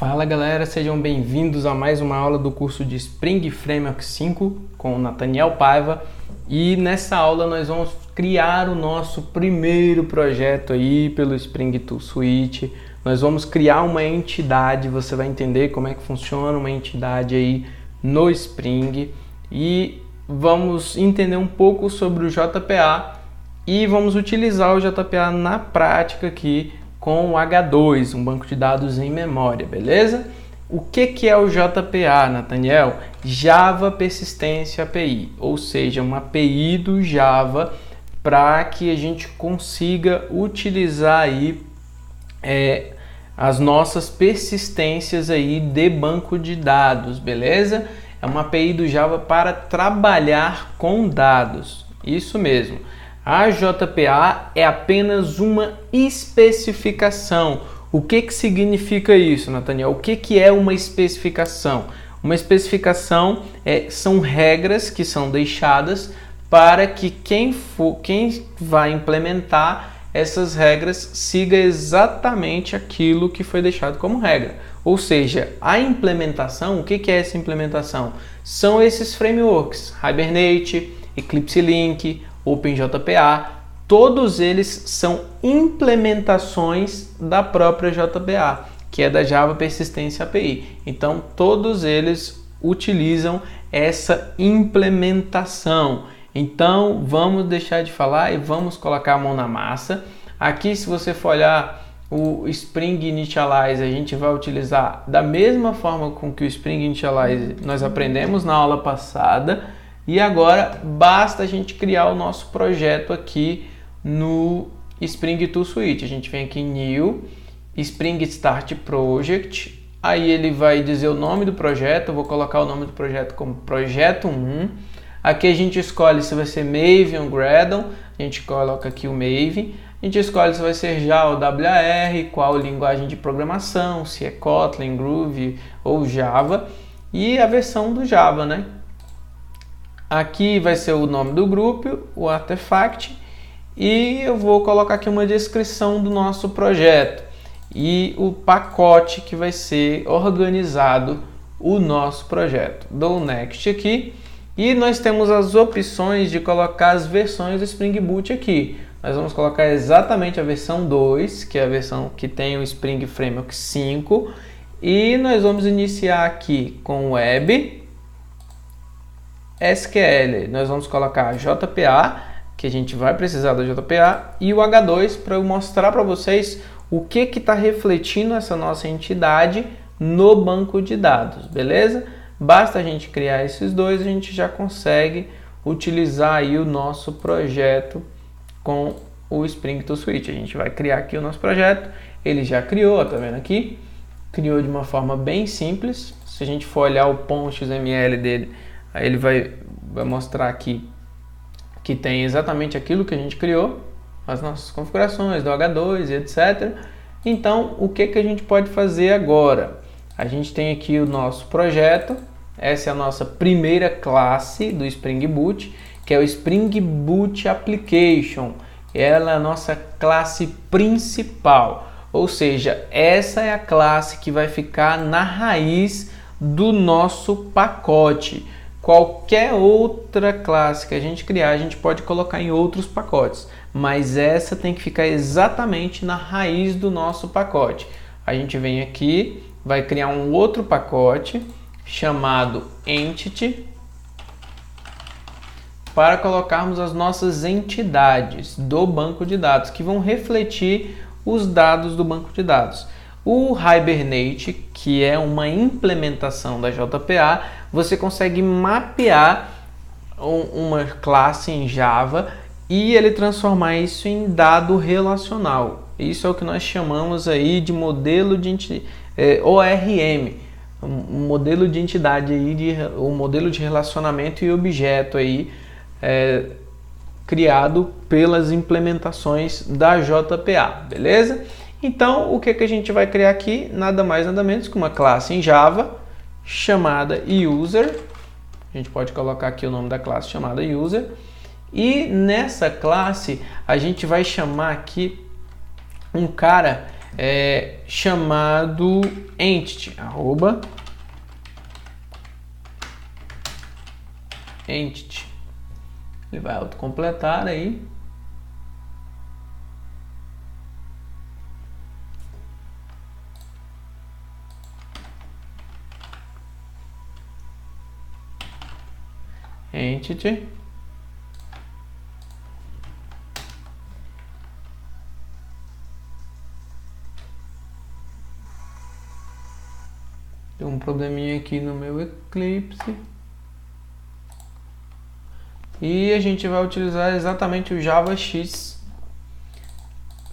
Fala galera, sejam bem-vindos a mais uma aula do curso de Spring Framework 5 com o Nathaniel Paiva. E nessa aula nós vamos criar o nosso primeiro projeto aí pelo Spring Tool Suite. Nós vamos criar uma entidade, você vai entender como é que funciona uma entidade aí no Spring. E vamos entender um pouco sobre o JPA e vamos utilizar o JPA na prática aqui com o H2, um banco de dados em memória, beleza? O que é o JPA, Nathaniel? Java Persistência API, ou seja, uma API do Java para que a gente consiga utilizar aí as nossas persistências aí de banco de dados, beleza? É uma API do Java para trabalhar com dados, isso mesmo. A JPA é apenas uma especificação. O que significa isso, Nathaniel? O que é uma especificação? Uma especificação são regras que são deixadas para que quem vai implementar essas regras siga exatamente aquilo que foi deixado como regra. Ou seja, a implementação, o que é essa implementação? São esses frameworks, Hibernate, Eclipse Link, OpenJPA, todos eles são implementações da própria JPA, que é da Java Persistência API. Então, todos eles utilizam essa implementação. Então, vamos deixar de falar e vamos colocar a mão na massa. Aqui, se você for olhar o Spring Initialize, a gente vai utilizar da mesma forma com que o Spring Initialize nós aprendemos na aula passada. E agora basta a gente criar o nosso projeto aqui no Spring Tool Suite. A gente vem aqui em New, Spring Start Project, aí ele vai dizer o nome do projeto, eu vou colocar o nome do projeto como Projeto 1. Aqui a gente escolhe se vai ser Maven ou Gradle, a gente coloca aqui o Maven. A gente escolhe se vai ser Java ou WR, qual linguagem de programação, se é Kotlin, Groovy ou Java. E a versão do Java, né? Aqui vai ser o nome do grupo, o artefact, e eu vou colocar aqui uma descrição do nosso projeto e o pacote que vai ser organizado o nosso projeto. Dou Next aqui e nós temos as opções de colocar as versões do Spring Boot aqui. Nós vamos colocar exatamente a versão 2, que é a versão que tem o Spring Framework 5, e nós vamos iniciar aqui com Web, SQL, nós vamos colocar JPA, que a gente vai precisar da JPA, e o H2 para eu mostrar para vocês o que está refletindo essa nossa entidade no banco de dados, beleza? Basta a gente criar esses dois, a gente já consegue utilizar aí o nosso projeto com o Spring Tool Suite. A gente vai criar aqui o nosso projeto, ele já criou, tá vendo aqui? Criou de uma forma bem simples. Se a gente for olhar o .xml dele, aí ele vai mostrar aqui que tem exatamente aquilo que a gente criou, as nossas configurações do H2 e etc. Então, o que a gente pode fazer agora? A gente tem aqui o nosso projeto, essa é a nossa primeira classe do Spring Boot, que é o Spring Boot Application. Ela é a nossa classe principal, ou seja, essa é a classe que vai ficar na raiz do nosso pacote. Qualquer outra classe que a gente criar, a gente pode colocar em outros pacotes, mas essa tem que ficar exatamente na raiz do nosso pacote. A gente vem aqui, vai criar um outro pacote chamado Entity, para colocarmos as nossas entidades do banco de dados, que vão refletir os dados do banco de dados. O Hibernate, que é uma implementação da JPA, você consegue mapear uma classe em Java e ele transformar isso em dado relacional. Isso é o que nós chamamos aí de modelo de ORM, um modelo de entidade aí, um modelo de relacionamento e objeto aí criado pelas implementações da JPA, beleza? Então, o que a gente vai criar aqui? Nada mais, nada menos que uma classe em Java chamada User. A gente pode colocar aqui o nome da classe chamada User. E nessa classe, a gente vai chamar aqui um cara chamado entity, entity. Ele vai autocompletar aí. Entity. Tem um probleminha aqui no meu Eclipse. E a gente vai utilizar exatamente o JavaX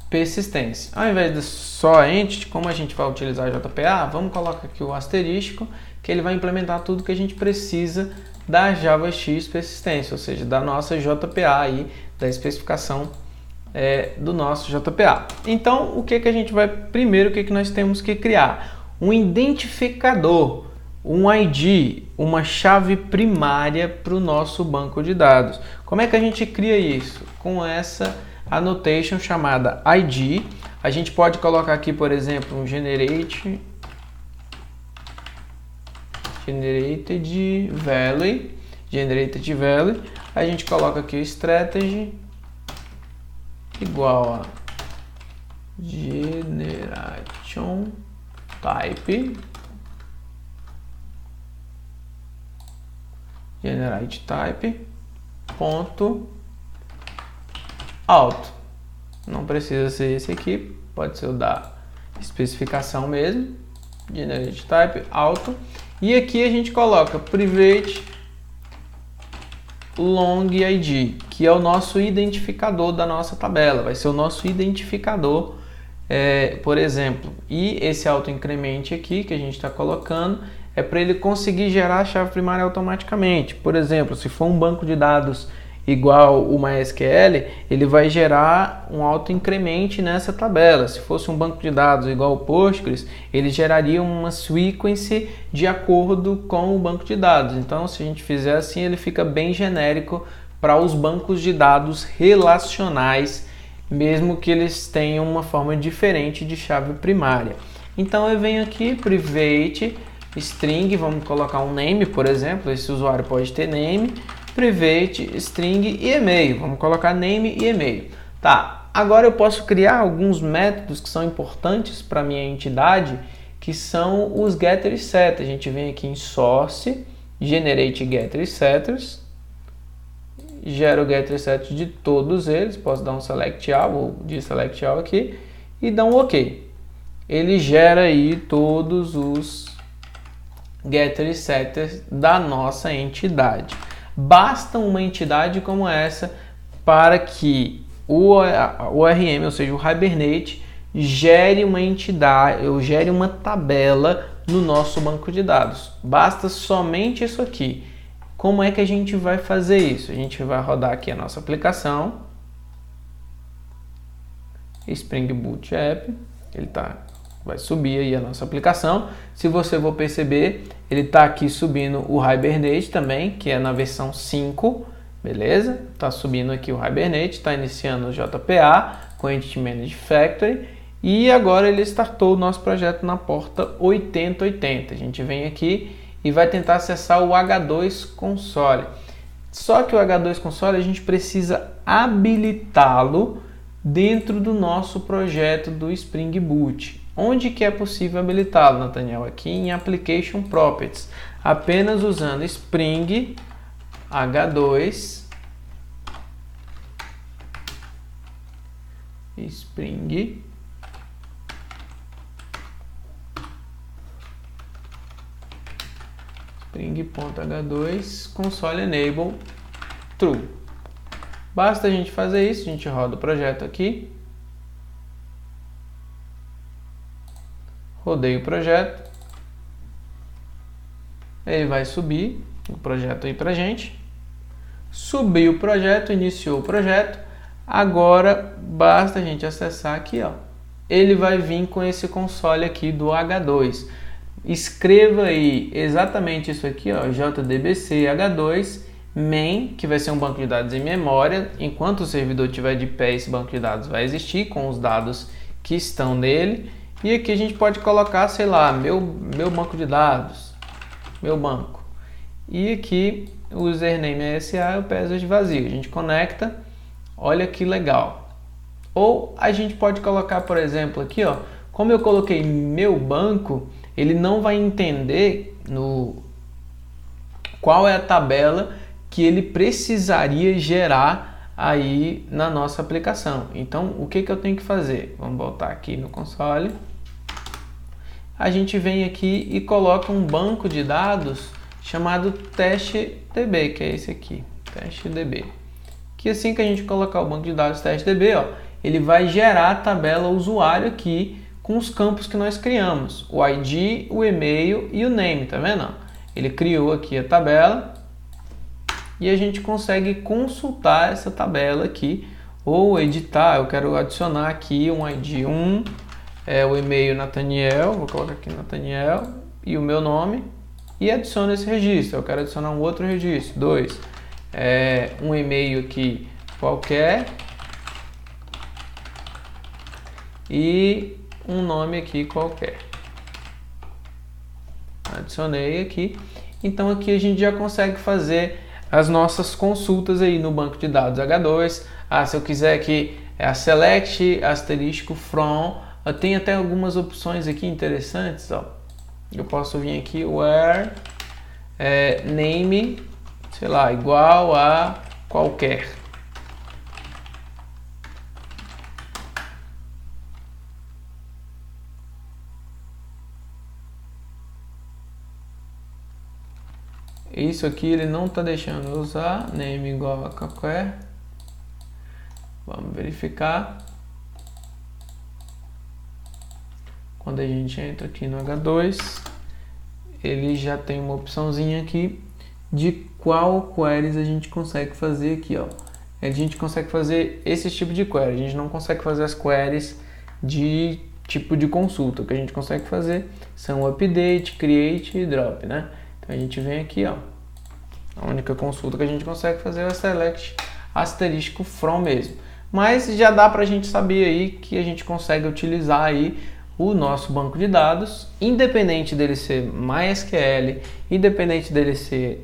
persistência. Ao invés de só entity, como a gente vai utilizar JPA, vamos colocar aqui o asterisco, que ele vai implementar tudo que a gente precisa da JavaX persistência, ou seja, da nossa JPA aí, da especificação do nosso JPA. Então, o que a gente vai primeiro, o que nós temos que criar? Um identificador, um ID, uma chave primária para o nosso banco de dados. Como é que a gente cria isso? Com essa annotation chamada ID. A gente pode colocar aqui, por exemplo, um generated value. A gente coloca aqui o strategy igual a generation type ponto auto. Não precisa ser esse aqui, pode ser o da especificação mesmo, generate type auto. E aqui a gente coloca private long id, que é o nosso identificador da nossa tabela, vai ser o nosso identificador, por exemplo. E esse autoincremente aqui que a gente está colocando é para ele conseguir gerar a chave primária automaticamente. Por exemplo, se for um banco de dados igual o MySQL, ele vai gerar um autoincremente nessa tabela. Se fosse um banco de dados igual o Postgres, ele geraria uma sequence de acordo com o banco de dados. Então, se a gente fizer assim, ele fica bem genérico para os bancos de dados relacionais, mesmo que eles tenham uma forma diferente de chave primária. Então, eu venho aqui, private string, vamos colocar um name, por exemplo, esse usuário pode ter name, private string e e-mail, vamos colocar name e e-mail. Tá, agora eu posso criar alguns métodos que são importantes para minha entidade, que são os getter e setter. A gente vem aqui em source, generate getter e setters, gera o getter e setter de todos eles, posso dar um select all ou deselect all aqui e dar um OK. Ele gera aí todos os getter e setters da nossa entidade. Basta uma entidade como essa para que o ORM, ou seja, o Hibernate, gere uma entidade, ou gere uma tabela no nosso banco de dados. Basta somente isso aqui. Como é que a gente vai fazer isso? A gente vai rodar aqui a nossa aplicação, Spring Boot App, vai subir aí a nossa aplicação. Se você for perceber, ele está aqui subindo o Hibernate também, que é na versão 5, beleza? Está subindo aqui o Hibernate, está iniciando o JPA com Entity Managed Factory e agora ele startou o nosso projeto na porta 8080. A gente vem aqui e vai tentar acessar o H2 Console. Só que o H2 Console a gente precisa habilitá-lo dentro do nosso projeto do Spring Boot. Onde que é possível habilitá-lo, Nathaniel? Aqui em Application Properties, apenas usando Spring H2 Spring.h2 console enable true. Basta a gente fazer isso, a gente roda o projeto aqui. Rodei o projeto. Ele vai subir o projeto aí pra gente. Subiu o projeto, iniciou o projeto. Agora basta a gente acessar aqui, ó. Ele vai vir com esse console aqui do H2. Escreva aí exatamente isso aqui, ó, JDBC H2 main, que vai ser um banco de dados em memória. Enquanto o servidor estiver de pé, esse banco de dados vai existir com os dados que estão nele. E aqui a gente pode colocar, sei lá, meu banco de dados, meu banco. E aqui o username é SA e o password vazio. A gente conecta, olha que legal. Ou a gente pode colocar, por exemplo, aqui, ó, como eu coloquei meu banco, ele não vai entender qual é a tabela que ele precisaria gerar aí na nossa aplicação. Então, o que eu tenho que fazer? Vamos voltar aqui no console. A gente vem aqui e coloca um banco de dados chamado TestDB, que é esse aqui, TestDB. Que assim que a gente colocar o banco de dados TestDB, ó, ele vai gerar a tabela usuário aqui com os campos que nós criamos, o ID, o e-mail e o name, tá vendo? Ele criou aqui a tabela e a gente consegue consultar essa tabela aqui ou editar. Eu quero adicionar aqui um ID 1, o e-mail Nathaniel, vou colocar aqui Nathaniel e o meu nome e adiciono esse registro. Eu quero adicionar um outro registro, 2, um e-mail aqui qualquer e um nome aqui qualquer. Adicionei aqui. Então aqui a gente já consegue fazer as nossas consultas aí no banco de dados H2. Se eu quiser aqui a select asterisco from, tem até algumas opções aqui interessantes, ó. Eu posso vir aqui where name, sei lá, igual a qualquer. Isso aqui ele não está deixando eu usar, name igual a qualquer. Vamos verificar. Quando a gente entra aqui no H2, ele já tem uma opçãozinha aqui de qual queries a gente consegue fazer aqui, ó. A gente consegue fazer esse tipo de query, a gente não consegue fazer as queries de tipo de consulta. O que a gente consegue fazer são update, create e drop, né? Então a gente vem aqui, ó. A única consulta que a gente consegue fazer é a select asterisco from mesmo. Mas já dá pra gente saber aí que a gente consegue utilizar aí o nosso banco de dados, independente dele ser MySQL, independente dele ser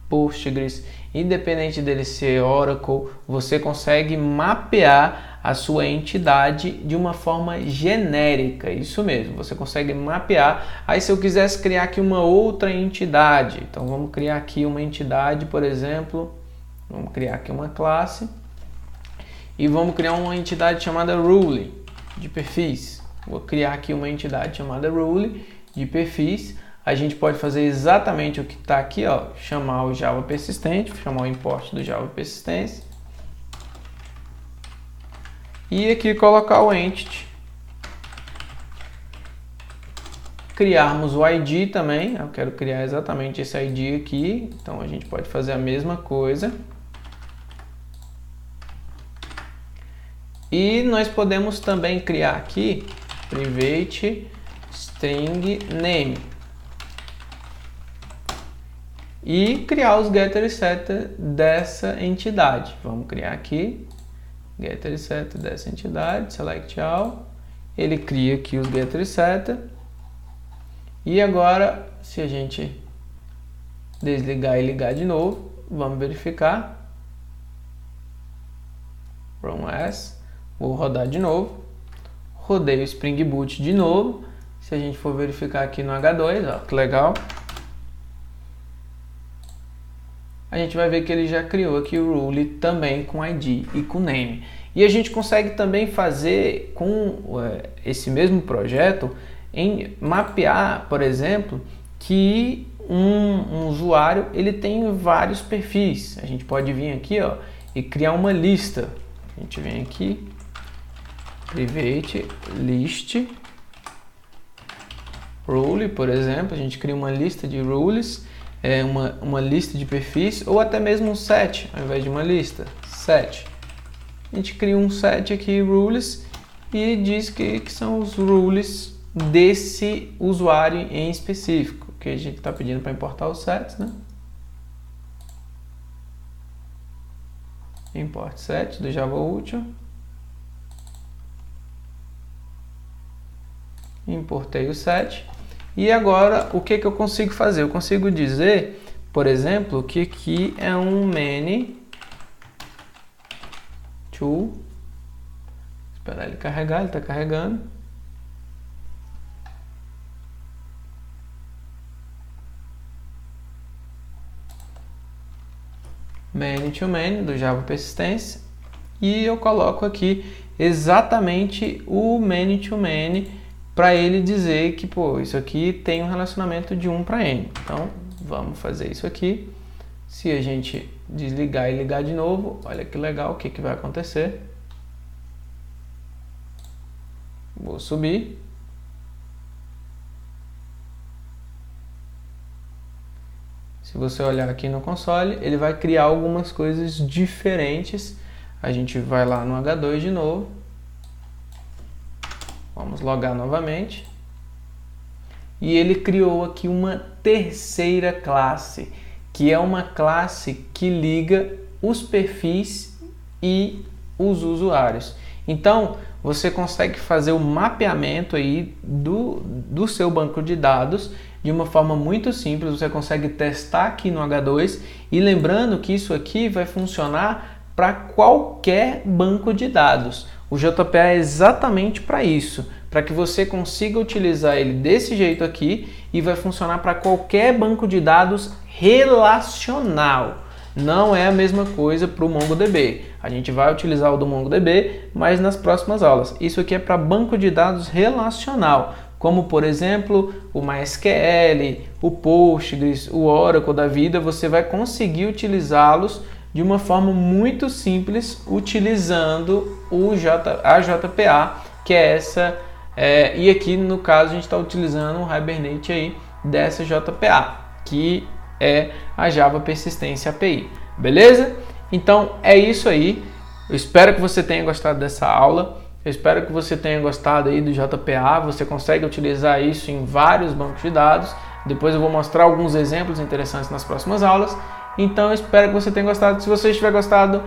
Postgres, independente dele ser Oracle, você consegue mapear a sua entidade de uma forma genérica, isso mesmo, você consegue mapear. Aí se eu quisesse criar aqui uma outra entidade, então vamos criar aqui uma entidade, por exemplo, vamos criar aqui uma classe e vamos criar uma entidade chamada Rule de perfis. Vou criar aqui uma entidade chamada Rule de perfis. A gente pode fazer exatamente o que está aqui, ó, chamar o Java persistente, chamar o import do Java persistência. E aqui colocar o entity. Criarmos o ID também. Eu quero criar exatamente esse ID aqui. Então a gente pode fazer a mesma coisa. E nós podemos também criar aqui private string name. E criar os getter e setter dessa entidade. Vamos criar aqui getter e setter dessa entidade, select all. Ele cria aqui os getter e setter. E agora, se a gente desligar e ligar de novo, vamos verificar. Run as. Vou rodar de novo. Rodei o Spring Boot de novo. Se a gente for verificar aqui no H2, ó, que legal. A gente vai ver que ele já criou aqui o Rule também com ID e com Name. E a gente consegue também fazer com esse mesmo projeto, mapear, por exemplo, que um usuário ele tem vários perfis. A gente pode vir aqui, ó, e criar uma lista. A gente vem aqui, private list rule, por exemplo, a gente cria uma lista de rules, uma lista de perfis, ou até mesmo um set, ao invés de uma lista, set. A gente cria um set aqui, rules, e diz que são os rules desse usuário em específico, que a gente está pedindo para importar os sets, né? Import set do Java Util. importei o set. E agora, o que eu consigo fazer? Eu consigo dizer, por exemplo, que aqui é um many to, esperar ele carregar, ele está carregando. Many to many do Java Persistência, e eu coloco aqui exatamente o many to many para ele dizer que, pô, isso aqui tem um relacionamento de 1 para n. Então, vamos fazer isso aqui. Se a gente desligar e ligar de novo, olha que legal, o que vai acontecer. Vou subir. Se você olhar aqui no console, ele vai criar algumas coisas diferentes. A gente vai lá no H2 de novo. Vamos logar novamente. E ele criou aqui uma terceira classe, que é uma classe que liga os perfis e os usuários. Então, você consegue fazer o mapeamento aí do seu banco de dados de uma forma muito simples. Você consegue testar aqui no H2 e lembrando que isso aqui vai funcionar para qualquer banco de dados. O JPA é exatamente para isso, para que você consiga utilizar ele desse jeito aqui e vai funcionar para qualquer banco de dados relacional. Não é a mesma coisa para o MongoDB. A gente vai utilizar o do MongoDB, mas nas próximas aulas. Isso aqui é para banco de dados relacional, como por exemplo o MySQL, o Postgres, o Oracle da vida. Você vai conseguir utilizá-los de uma forma muito simples utilizando a JPA, que é essa. E aqui no caso a gente está utilizando o Hibernate aí dessa JPA, que é a Java Persistência API, beleza? Então é isso aí, eu espero que você tenha gostado dessa aula, eu espero que você tenha gostado aí do JPA, você consegue utilizar isso em vários bancos de dados, depois eu vou mostrar alguns exemplos interessantes nas próximas aulas, então eu espero que você tenha gostado. Se você tiver gostado,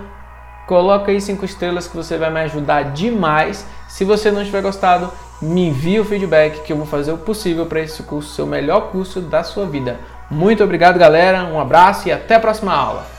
coloca aí 5 estrelas que você vai me ajudar demais. Se você não tiver gostado, me envia o feedback que eu vou fazer o possível para esse curso ser o melhor curso da sua vida. Muito obrigado, galera, um abraço e até a próxima aula.